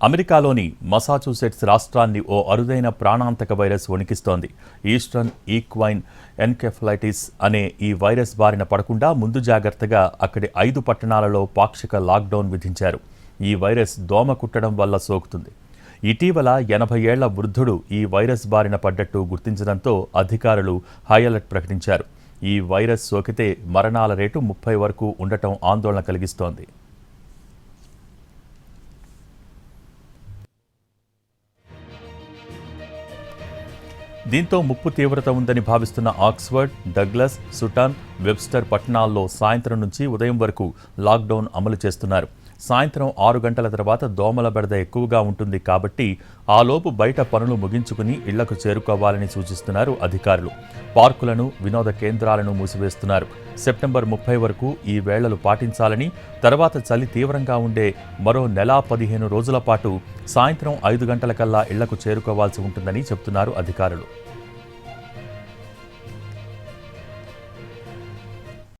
అమెరికాలోని మసాచుసెట్స్ రాష్ట్రాన్ని ఓ అరుదైన ప్రాణాంతక వైరస్ వణికిస్తోంది. ఈస్టర్న్ ఈక్వైన్ ఎన్కెఫలైటిస్ అనే ఈ వైరస్ బారిన పడకుండా ముందు జాగ్రత్తగా అక్కడి 5 పట్టణాలలో పాక్షిక లాక్డౌన్ విధించారు. ఈ వైరస్ దోమ కుట్టడం వల్ల సోకుతుంది. ఇటీవల 80 ఏళ్ల వృద్ధుడు ఈ వైరస్ బారిన పడ్డట్టు గుర్తించడంతో అధికారులు హై అలర్ట్ ప్రకటించారు. ఈ వైరస్ సోకితే మరణాల రేటు 30 వరకు ఉండటం ఆందోళన కలిగిస్తోంది. దీంతో ముప్పు తీవ్రత ఉందని భావిస్తున్న ఆక్స్ఫర్డ్, డగ్లస్, సుటాన్, వెబ్స్టర్ పట్టణాల్లో సాయంత్రం నుంచి ఉదయం వరకు లాక్డౌన్ అమలు చేస్తున్నారు. సాయంత్రం 6 గంటల తర్వాత దోమల బెడద ఎక్కువగా ఉంటుంది కాబట్టి ఆలోపు బయట పనులు ముగించుకుని ఇళ్లకు చేరుకోవాలని సూచిస్తున్నారు అధికారులు. పార్కులను, వినోద కేంద్రాలను మూసివేస్తున్నారు. సెప్టెంబర్ 30 వరకు ఈ వేళలు పాటించాలని, తర్వాత చలి తీవ్రంగా ఉండే మరో నెల 15 రోజుల పాటు సాయంత్రం 5 గంటలకల్లా ఇళ్లకు చేరుకోవాల్సి ఉంటుందని చెబుతున్నారు అధికారులు.